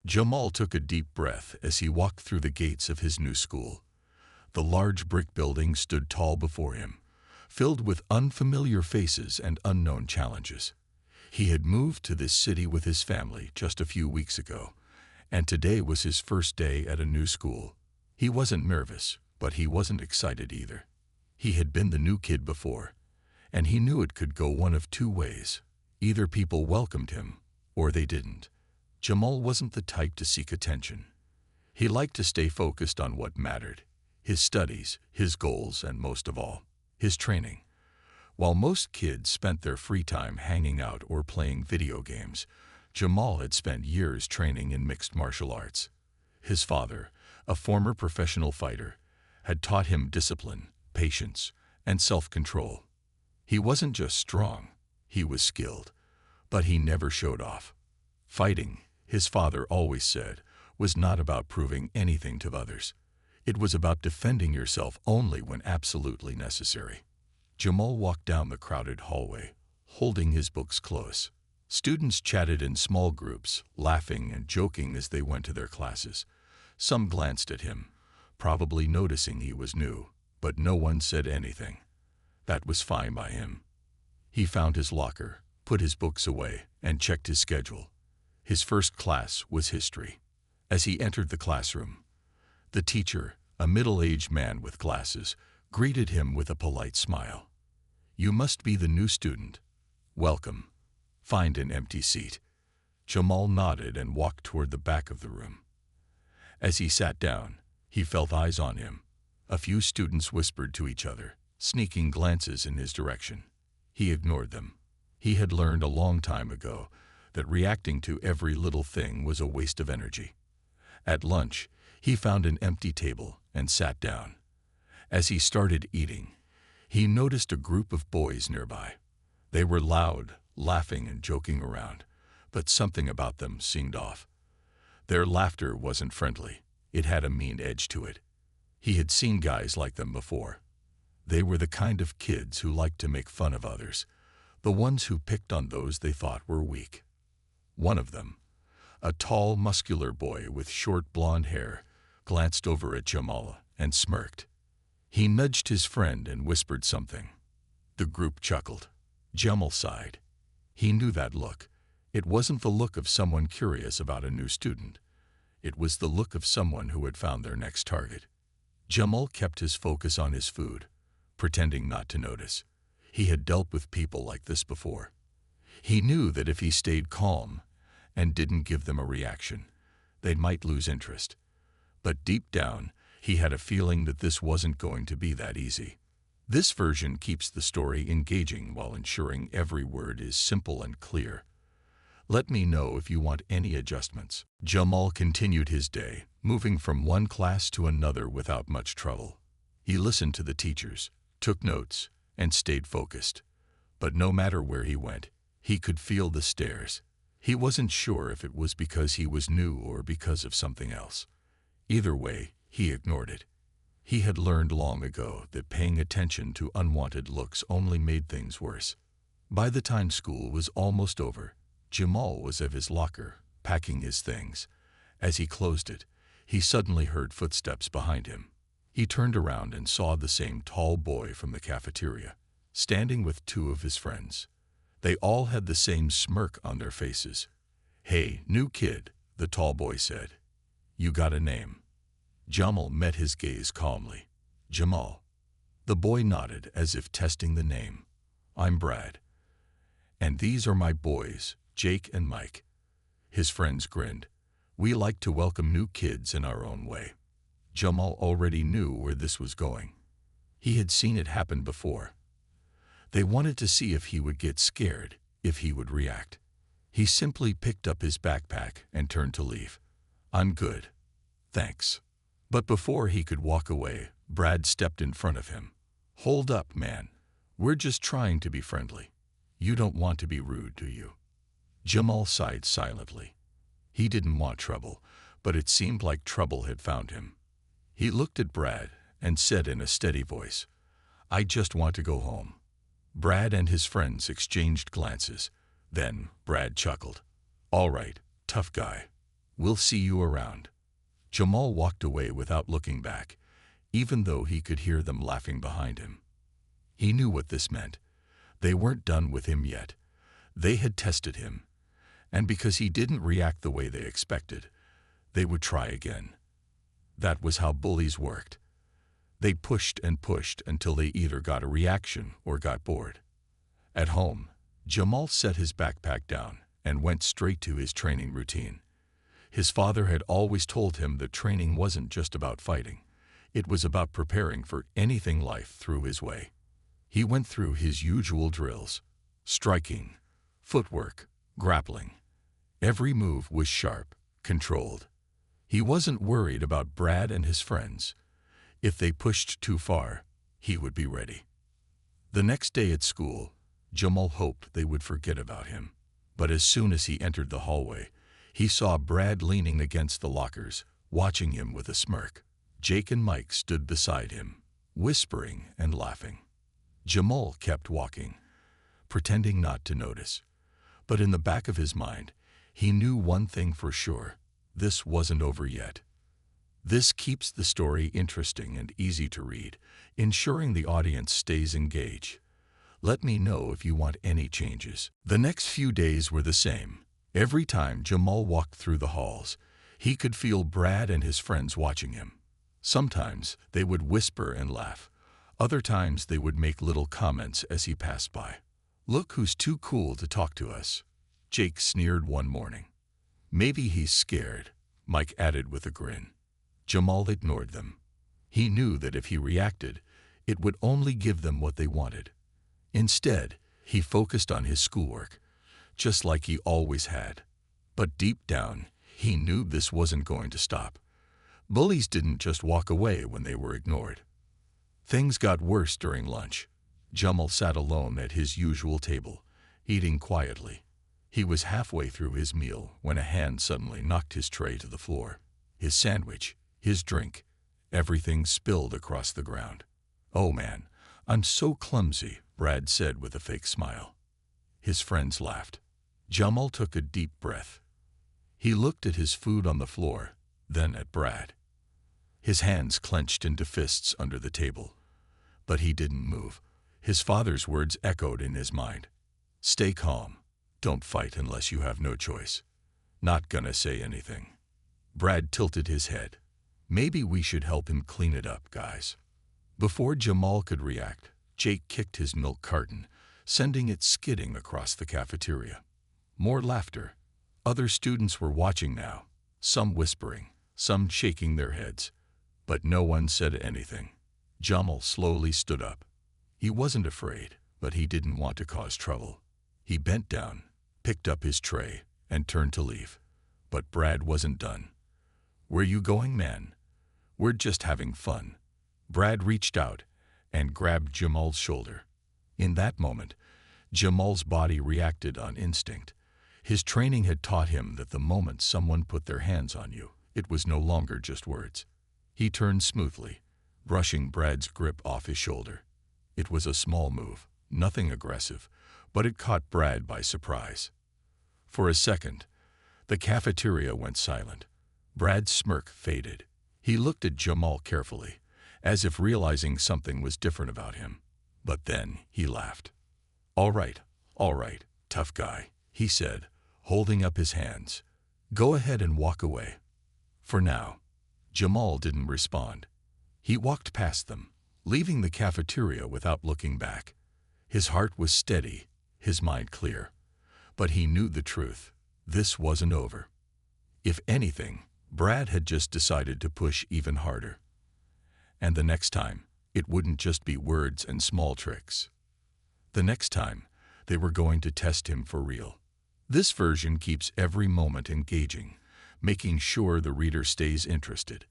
Jamal took a deep breath as he walked through the gates of his new school. The large brick building stood tall before him, filled with unfamiliar faces and unknown challenges. He had moved to this city with his family just a few weeks ago, and today was his first day at a new school. He wasn't nervous, but he wasn't excited either. He had been the new kid before, and he knew it could go one of two ways. Either people welcomed him, or they didn't. Jamal wasn't the type to seek attention. He liked to stay focused on what mattered: his studies, his goals, and most of all, his training. While most kids spent their free time hanging out or playing video games, Jamal had spent years training in mixed martial arts. His father, a former professional fighter, had taught him discipline, patience, and self-control. He wasn't just strong, he was skilled, but he never showed off. Fighting, his father always said, was not about proving anything to others. It was about defending yourself only when absolutely necessary. Jamal walked down the crowded hallway, holding his books close. Students chatted in small groups, laughing and joking as they went to their classes. Some glanced at him, probably noticing he was new, but no one said anything. That was fine by him. He found his locker, put his books away, and checked his schedule. His first class was history. As he entered the classroom, the teacher, a middle-aged man with glasses, greeted him with a polite smile. "You must be the new student. Welcome. Find an empty seat." Jamal nodded and walked toward the back of the room. As he sat down, he felt eyes on him. A few students whispered to each other, sneaking glances in his direction. He ignored them. He had learned a long time ago that reacting to every little thing was a waste of energy. At lunch, he found an empty table and sat down. As he started eating, he noticed a group of boys nearby. They were loud, laughing and joking around, but something about them seemed off. Their laughter wasn't friendly. It had a mean edge to it. He had seen guys like them before. They were the kind of kids who liked to make fun of others, the ones who picked on those they thought were weak. One of them, a tall, muscular boy with short blonde hair, glanced over at Jamal and smirked. He nudged his friend and whispered something. The group chuckled. Jamal sighed. He knew that look. It wasn't the look of someone curious about a new student. It was the look of someone who had found their next target. Jamal kept his focus on his food, pretending not to notice. He had dealt with people like this before. He knew that if he stayed calm and didn't give them a reaction, they might lose interest. But deep down, he had a feeling that this wasn't going to be that easy. This version keeps the story engaging while ensuring every word is simple and clear. Let me know if you want any adjustments. Jamal continued his day, moving from one class to another without much trouble. He listened to the teachers, took notes, and stayed focused. But no matter where he went, he could feel the stares. He wasn't sure if it was because he was new or because of something else. Either way, he ignored it. He had learned long ago that paying attention to unwanted looks only made things worse. By the time school was almost over, Jamal was at his locker, packing his things. As he closed it, he suddenly heard footsteps behind him. He turned around and saw the same tall boy from the cafeteria, standing with two of his friends. They all had the same smirk on their faces. "Hey, new kid," the tall boy said. "You got a name?" Jamal met his gaze calmly. "Jamal." The boy nodded as if testing the name. "I'm Brad. And these are my boys, Jake and Mike." His friends grinned. "We like to welcome new kids in our own way." Jamal already knew where this was going. He had seen it happen before. They wanted to see if he would get scared, if he would react. He simply picked up his backpack and turned to leave. "I'm good. Thanks." But before he could walk away, Brad stepped in front of him. "Hold up, man. We're just trying to be friendly. You don't want to be rude, do you?" Jamal sighed silently. He didn't want trouble, but it seemed like trouble had found him. He looked at Brad and said in a steady voice, "I just want to go home." Brad and his friends exchanged glances. Then Brad chuckled. "All right, tough guy. We'll see you around." Jamal walked away without looking back, even though he could hear them laughing behind him. He knew what this meant. They weren't done with him yet. They had tested him, and because he didn't react the way they expected, they would try again. That was how bullies worked. They pushed and pushed until they either got a reaction or got bored. At home, Jamal set his backpack down and went straight to his training routine. His father had always told him that training wasn't just about fighting. It was about preparing for anything life threw his way. He went through his usual drills: striking, footwork, grappling. Every move was sharp, controlled. He wasn't worried about Brad and his friends. If they pushed too far, he would be ready. The next day at school, Jamal hoped they would forget about him. But as soon as he entered the hallway, he saw Brad leaning against the lockers, watching him with a smirk. Jake and Mike stood beside him, whispering and laughing. Jamal kept walking, pretending not to notice. But in the back of his mind, he knew one thing for sure: this wasn't over yet. This keeps the story interesting and easy to read, ensuring the audience stays engaged. Let me know if you want any changes. The next few days were the same. Every time Jamal walked through the halls, he could feel Brad and his friends watching him. Sometimes they would whisper and laugh. Other times they would make little comments as he passed by. "Look who's too cool to talk to us," Jake sneered one morning. "Maybe he's scared," Mike added with a grin. Jamal ignored them. He knew that if he reacted, it would only give them what they wanted. Instead, he focused on his schoolwork, just like he always had. But deep down, he knew this wasn't going to stop. Bullies didn't just walk away when they were ignored. Things got worse during lunch. Jamal sat alone at his usual table, eating quietly. He was halfway through his meal when a hand suddenly knocked his tray to the floor. His sandwich, his drink, everything spilled across the ground. "Oh man, I'm so clumsy," Brad said with a fake smile. His friends laughed. Jamal took a deep breath. He looked at his food on the floor, then at Brad. His hands clenched into fists under the table. But he didn't move. His father's words echoed in his mind. "Stay calm. Don't fight unless you have no choice." "Not gonna say anything." Brad tilted his head. "Maybe we should help him clean it up, guys." Before Jamal could react, Jake kicked his milk carton, sending it skidding across the cafeteria. More laughter. Other students were watching now, some whispering, some shaking their heads. But no one said anything. Jamal slowly stood up. He wasn't afraid, but he didn't want to cause trouble. He bent down, picked up his tray, and turned to leave. But Brad wasn't done. "Where you going, man?" "We're just having fun." Brad reached out and grabbed Jamal's shoulder. In that moment, Jamal's body reacted on instinct. His training had taught him that the moment someone put their hands on you, it was no longer just words. He turned smoothly, brushing Brad's grip off his shoulder. It was a small move, nothing aggressive, but it caught Brad by surprise. For a second, the cafeteria went silent. Brad's smirk faded. He looked at Jamal carefully, as if realizing something was different about him. But then he laughed. all right, tough guy," he said, holding up his hands. "Go ahead and walk away." For now, Jamal didn't respond. He walked past them, leaving the cafeteria without looking back. His heart was steady, his mind clear. But he knew the truth. This wasn't over. If anything, Brad had just decided to push even harder. And the next time, it wouldn't just be words and small tricks. The next time, they were going to test him for real. This version keeps every moment engaging, making sure the reader stays interested.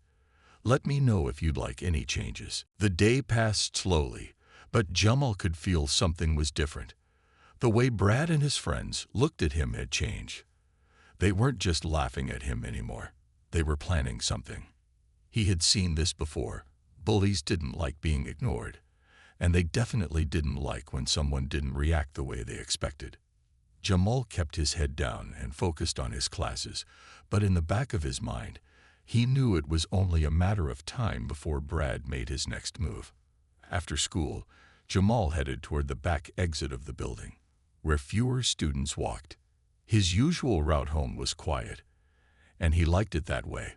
Let me know if you'd like any changes. The day passed slowly, but Jamal could feel something was different. The way Brad and his friends looked at him had changed. They weren't just laughing at him anymore. They were planning something. He had seen this before. Bullies didn't like being ignored, and they definitely didn't like when someone didn't react the way they expected. Jamal kept his head down and focused on his classes, but in the back of his mind, he knew it was only a matter of time before Brad made his next move. After school, Jamal headed toward the back exit of the building, where fewer students walked. His usual route home was quiet, and he liked it that way.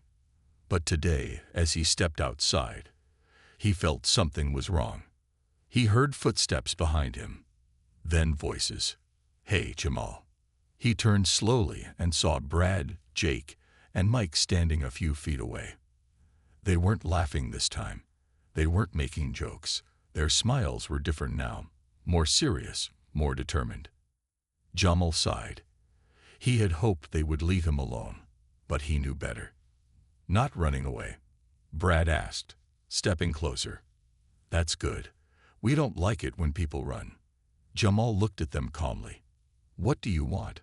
But today, as he stepped outside, he felt something was wrong. He heard footsteps behind him, then voices. "Hey, Jamal." He turned slowly and saw Brad, Jake, and Mike standing a few feet away. They weren't laughing this time. They weren't making jokes. Their smiles were different now, more serious, more determined. Jamal sighed. He had hoped they would leave him alone, but he knew better. "Not running away?" Brad asked, stepping closer. "That's good. We don't like it when people run." Jamal looked at them calmly. "What do you want?"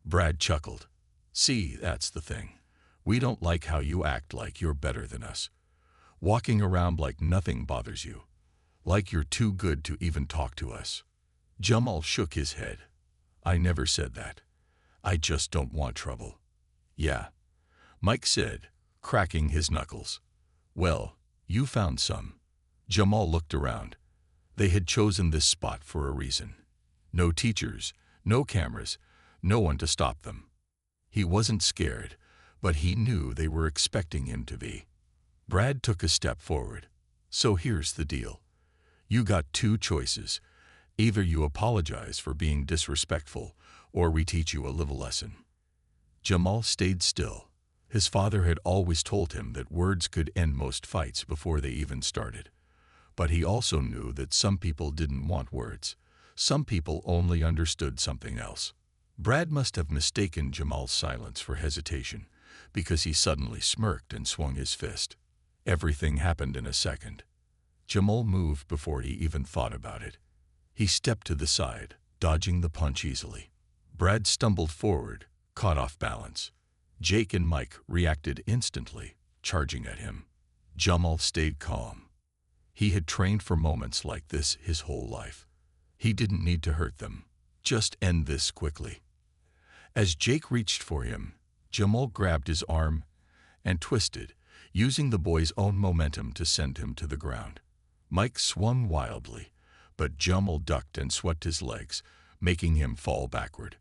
Brad chuckled. "See, that's the thing. We don't like how you act like you're better than us. Walking around like nothing bothers you. Like you're too good to even talk to us." Jamal shook his head. "I never said that. I just don't want trouble." "Yeah," Mike said, cracking his knuckles. "Well, you found some." Jamal looked around. They had chosen this spot for a reason. No teachers, no cameras, no one to stop them. He wasn't scared, but he knew they were expecting him to be. Brad took a step forward. "So here's the deal. You got two choices. Either you apologize for being disrespectful, or we teach you a little lesson." Jamal stayed still. His father had always told him that words could end most fights before they even started. But he also knew that some people didn't want words. Some people only understood something else. Brad must have mistaken Jamal's silence for hesitation, because he suddenly smirked and swung his fist. Everything happened in a second. Jamal moved before he even thought about it. He stepped to the side, dodging the punch easily. Brad stumbled forward, caught off balance. Jake and Mike reacted instantly, charging at him. Jamal stayed calm. He had trained for moments like this his whole life. He didn't need to hurt them, just end this quickly. As Jake reached for him, Jamal grabbed his arm and twisted, using the boy's own momentum to send him to the ground. Mike swung wildly, but Jamal ducked and swept his legs, making him fall backward.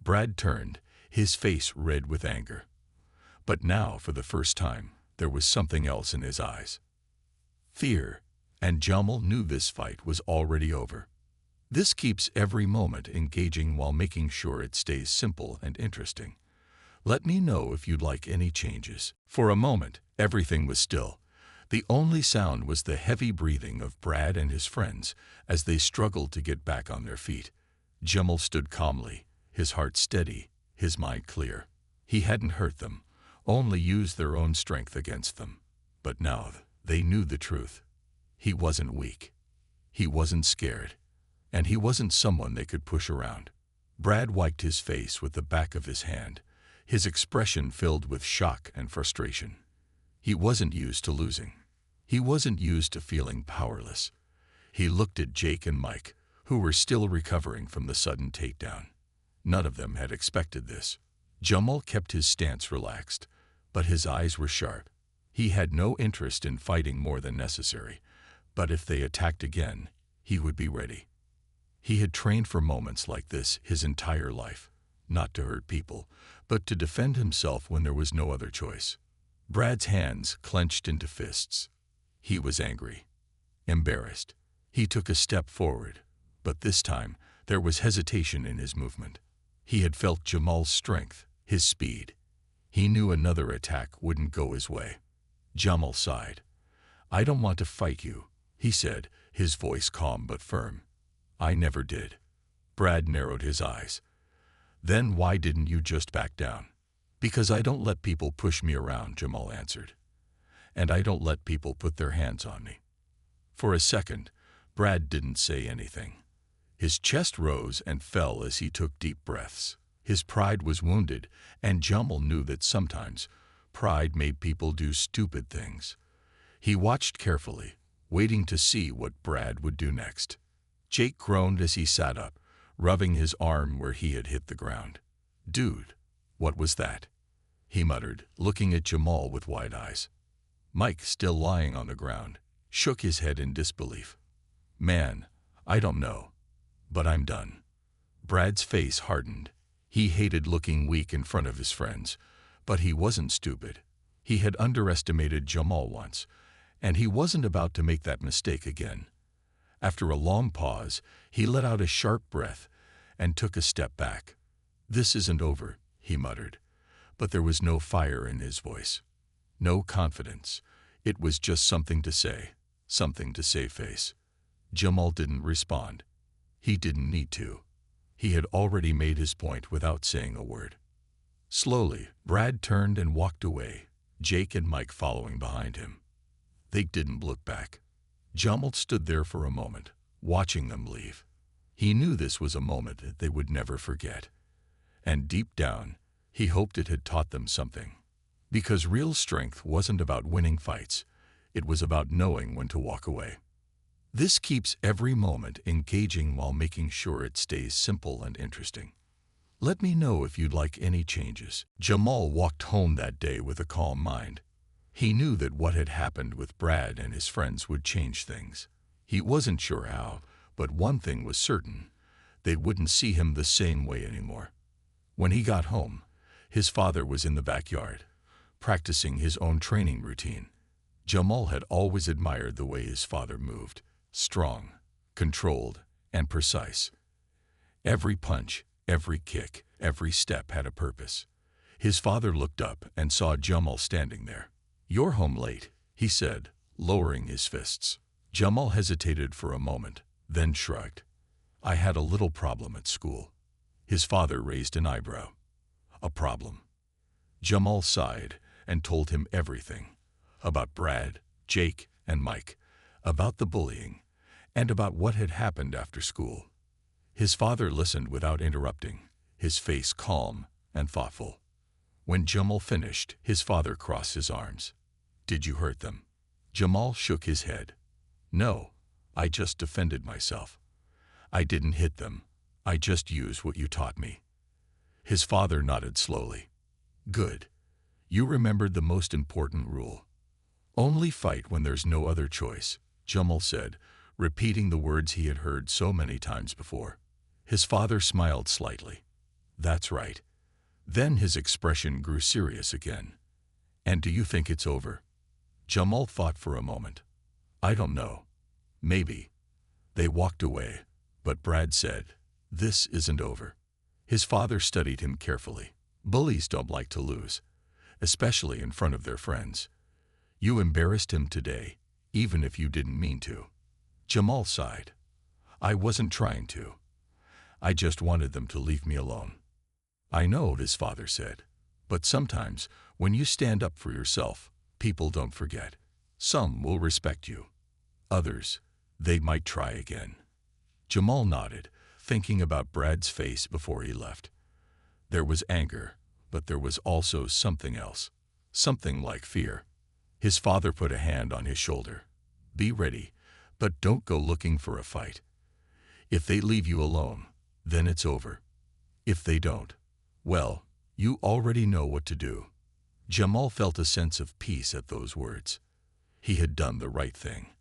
Brad turned, his face red with anger. But now, for the first time, there was something else in his eyes. Fear, and Jamal knew this fight was already over. This keeps every moment engaging while making sure it stays simple and interesting. Let me know if you'd like any changes. For a moment, everything was still. The only sound was the heavy breathing of Brad and his friends as they struggled to get back on their feet. Jamal stood calmly, his heart steady, his mind clear. He hadn't hurt them, only used their own strength against them. But now they knew the truth. He wasn't weak. He wasn't scared. And he wasn't someone they could push around. Brad wiped his face with the back of his hand, his expression filled with shock and frustration. He wasn't used to losing. He wasn't used to feeling powerless. He looked at Jake and Mike, who were still recovering from the sudden takedown. None of them had expected this. Jamal kept his stance relaxed, but his eyes were sharp. He had no interest in fighting more than necessary, but if they attacked again, he would be ready. He had trained for moments like this his entire life, not to hurt people, but to defend himself when there was no other choice. Brad's hands clenched into fists. He was angry, embarrassed. He took a step forward, but this time there was hesitation in his movement. He had felt Jamal's strength, his speed. He knew another attack wouldn't go his way. Jamal sighed. "I don't want to fight you," he said, his voice calm but firm. "I never did." Brad narrowed his eyes. "Then why didn't you just back down?" "Because I don't let people push me around," Jamal answered. "And I don't let people put their hands on me." For a second, Brad didn't say anything. His chest rose and fell as he took deep breaths. His pride was wounded, and Jamal knew that sometimes pride made people do stupid things. He watched carefully, waiting to see what Brad would do next. Jake groaned as he sat up, rubbing his arm where he had hit the ground. "Dude, what was that?" he muttered, looking at Jamal with wide eyes. Mike, still lying on the ground, shook his head in disbelief. "Man, I don't know. But I'm done." Brad's face hardened. He hated looking weak in front of his friends, but he wasn't stupid. He had underestimated Jamal once, and he wasn't about to make that mistake again. After a long pause, he let out a sharp breath and took a step back. "This isn't over," he muttered, but there was no fire in his voice. No confidence. It was just something to say face. Jamal didn't respond. He didn't need to. He had already made his point without saying a word. Slowly, Brad turned and walked away, Jake and Mike following behind him. They didn't look back. Jamal stood there for a moment, watching them leave. He knew this was a moment they would never forget. And deep down, he hoped it had taught them something. Because real strength wasn't about winning fights, it was about knowing when to walk away. This keeps every moment engaging while making sure it stays simple and interesting. Let me know if you'd like any changes. Jamal walked home that day with a calm mind. He knew that what had happened with Brad and his friends would change things. He wasn't sure how, but one thing was certain: they wouldn't see him the same way anymore. When he got home, his father was in the backyard, practicing his own training routine. Jamal had always admired the way his father moved: strong, controlled, and precise. Every punch, every kick, every step had a purpose. His father looked up and saw Jamal standing there. "You're home late," he said, lowering his fists. Jamal hesitated for a moment, then shrugged. "I had a little problem at school." His father raised an eyebrow. "A problem?" Jamal sighed and told him everything. About Brad, Jake, and Mike, about the bullying, and about what had happened after school. His father listened without interrupting, his face calm and thoughtful. When Jamal finished, his father crossed his arms. "Did you hurt them?" Jamal shook his head. "No, I just defended myself. I didn't hit them. I just used what you taught me." His father nodded slowly. "Good. You remembered the most important rule. Only fight when there's no other choice," Jamal said, repeating the words he had heard so many times before. His father smiled slightly. "That's right." Then his expression grew serious again. "And do you think it's over?" Jamal thought for a moment. "I don't know. Maybe." They walked away, but Brad said, "This isn't over." His father studied him carefully. "Bullies don't like to lose, especially in front of their friends. You embarrassed him today, even if you didn't mean to." Jamal sighed. "I wasn't trying to. I just wanted them to leave me alone." "I know," his father said, "but sometimes, when you stand up for yourself, people don't forget. Some will respect you. Others, they might try again." Jamal nodded, thinking about Brad's face before he left. There was anger, but there was also something else, something like fear. His father put a hand on his shoulder. "Be ready, but don't go looking for a fight. If they leave you alone, then it's over. If they don't, well, you already know what to do." Jamal felt a sense of peace at those words. He had done the right thing,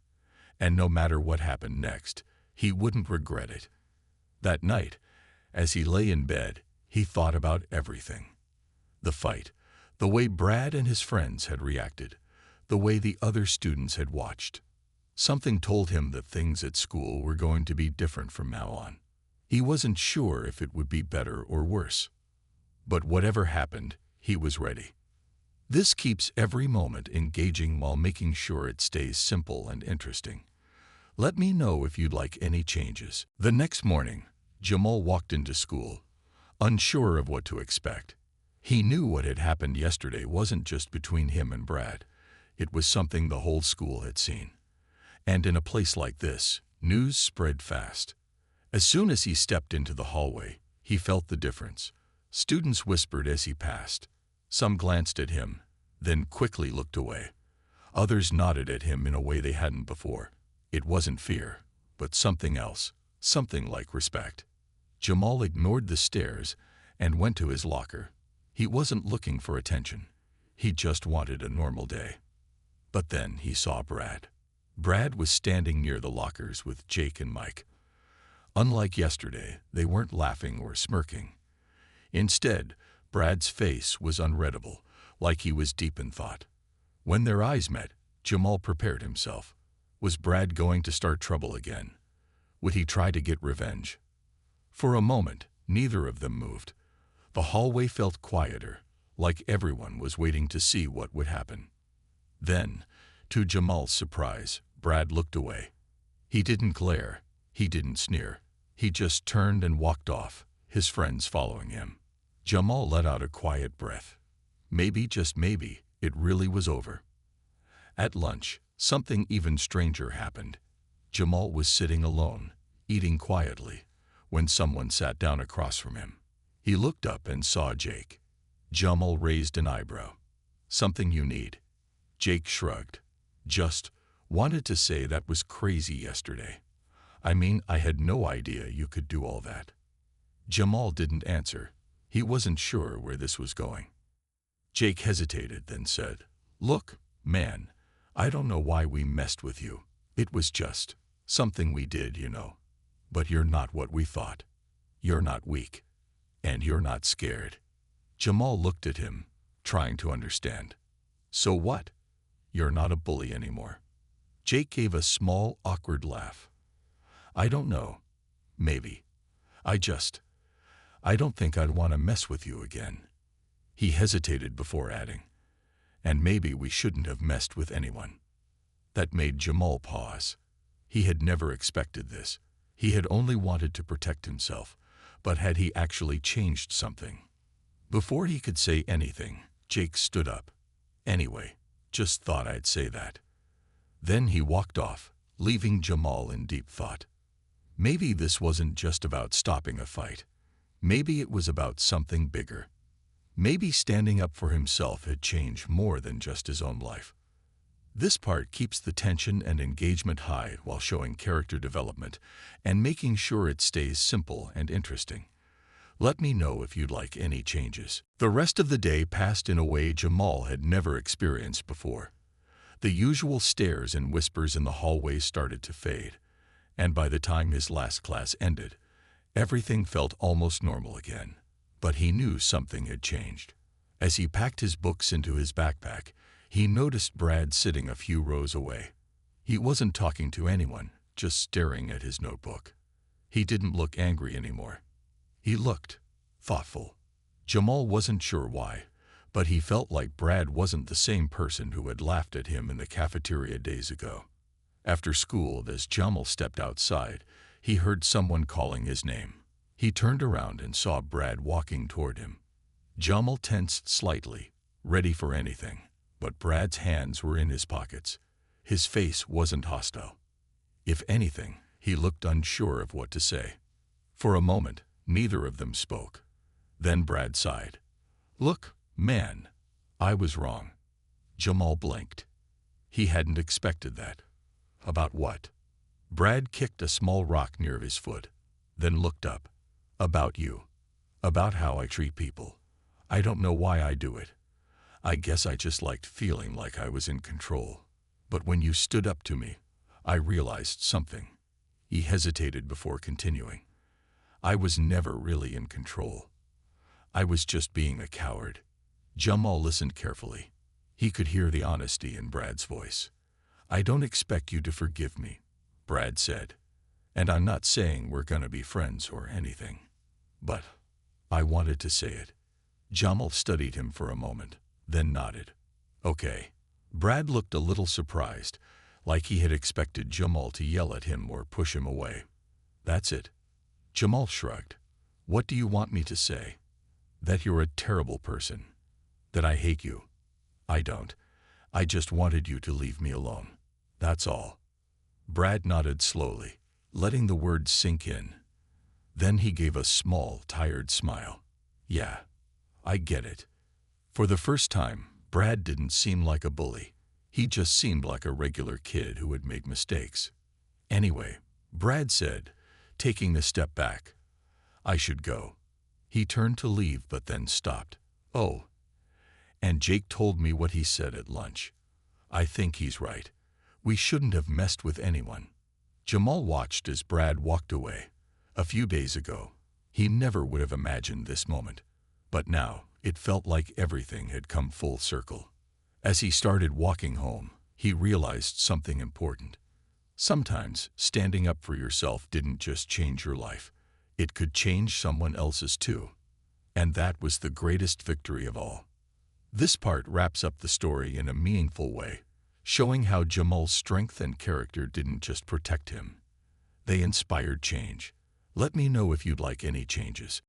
and no matter what happened next, he wouldn't regret it. That night, as he lay in bed, he thought about everything. The fight, the way Brad and his friends had reacted, the way the other students had watched. Something told him that things at school were going to be different from now on. He wasn't sure if it would be better or worse. But whatever happened, he was ready. This keeps every moment engaging while making sure it stays simple and interesting. Let me know if you'd like any changes. The next morning, Jamal walked into school, unsure of what to expect. He knew what had happened yesterday wasn't just between him and Brad. It was something the whole school had seen. And in a place like this, news spread fast. As soon as he stepped into the hallway, he felt the difference. Students whispered as he passed. Some glanced at him, then quickly looked away. Others nodded at him in a way they hadn't before. It wasn't fear, but something else, something like respect. Jamal ignored the stares and went to his locker. He wasn't looking for attention. He just wanted a normal day. But then he saw Brad. Brad was standing near the lockers with Jake and Mike. Unlike yesterday, they weren't laughing or smirking. Instead, Brad's face was unreadable, like he was deep in thought. When their eyes met, Jamal prepared himself. Was Brad going to start trouble again? Would he try to get revenge? For a moment, neither of them moved. The hallway felt quieter, like everyone was waiting to see what would happen. Then, to Jamal's surprise, Brad looked away. He didn't glare. He didn't sneer. He just turned and walked off, his friends following him. Jamal let out a quiet breath. Maybe, just maybe, it really was over. At lunch, something even stranger happened. Jamal was sitting alone, eating quietly, when someone sat down across from him. He looked up and saw Jake. Jamal raised an eyebrow. "Something you need?" Jake shrugged. "Just wanted to say that was crazy yesterday. I mean, I had no idea you could do all that." Jamal didn't answer. He wasn't sure where this was going. Jake hesitated, then said, "Look, man, I don't know why we messed with you. It was just something we did, you know. But you're not what we thought. You're not weak. And you're not scared." Jamal looked at him, trying to understand. "So what? You're not a bully anymore." Jake gave a small, awkward laugh. "I don't know. Maybe. I don't think I'd want to mess with you again." He hesitated before adding, "And maybe we shouldn't have messed with anyone." That made Jamal pause. He had never expected this. He had only wanted to protect himself, but had he actually changed something? Before he could say anything, Jake stood up. "Anyway, just thought I'd say that." Then he walked off, leaving Jamal in deep thought. Maybe this wasn't just about stopping a fight. Maybe it was about something bigger. Maybe standing up for himself had changed more than just his own life. This part keeps the tension and engagement high while showing character development and making sure it stays simple and interesting. Let me know if you'd like any changes. The rest of the day passed in a way Jamal had never experienced before. The usual stares and whispers in the hallway started to fade, and by the time his last class ended, everything felt almost normal again. But he knew something had changed. As he packed his books into his backpack, he noticed Brad sitting a few rows away. He wasn't talking to anyone, just staring at his notebook. He didn't look angry anymore. He looked thoughtful. Jamal wasn't sure why, but he felt like Brad wasn't the same person who had laughed at him in the cafeteria days ago. After school, as Jamal stepped outside, he heard someone calling his name. He turned around and saw Brad walking toward him. Jamal tensed slightly, ready for anything, but Brad's hands were in his pockets. His face wasn't hostile. If anything, he looked unsure of what to say. For a moment, neither of them spoke. Then Brad sighed. "Look, man, I was wrong." Jamal blinked. He hadn't expected that. "About what?" Brad kicked a small rock near his foot, then looked up. "About you. About how I treat people. I don't know why I do it. I guess I just liked feeling like I was in control. But when you stood up to me, I realized something." He hesitated before continuing. "I was never really in control. I was just being a coward." Jamal listened carefully. He could hear the honesty in Brad's voice. "I don't expect you to forgive me," Brad said. "And I'm not saying we're gonna be friends or anything. But I wanted to say it." Jamal studied him for a moment, then nodded. "Okay." Brad looked a little surprised, like he had expected Jamal to yell at him or push him away. "That's it." Jamal shrugged. "What do you want me to say? That you're a terrible person? That I hate you?" "I don't. I just wanted you to leave me alone. That's all." Brad nodded slowly, letting the words sink in. Then he gave a small, tired smile. "Yeah, I get it." For the first time, Brad didn't seem like a bully. He just seemed like a regular kid who would make mistakes. "Anyway," Brad said, taking a step back, I should go. He turned to leave but then stopped. Oh, and Jake told me what he said at lunch. I think he's right. We shouldn't have messed with anyone. Jamal watched as Brad walked away. A few days ago, he never would have imagined this moment. But now, it felt like everything had come full circle. As he started walking home, he realized something important. Sometimes, standing up for yourself didn't just change your life. It could change someone else's too. And that was the greatest victory of all. This part wraps up the story in a meaningful way, showing how Jamal's strength and character didn't just protect him. They inspired change. Let me know if you'd like any changes.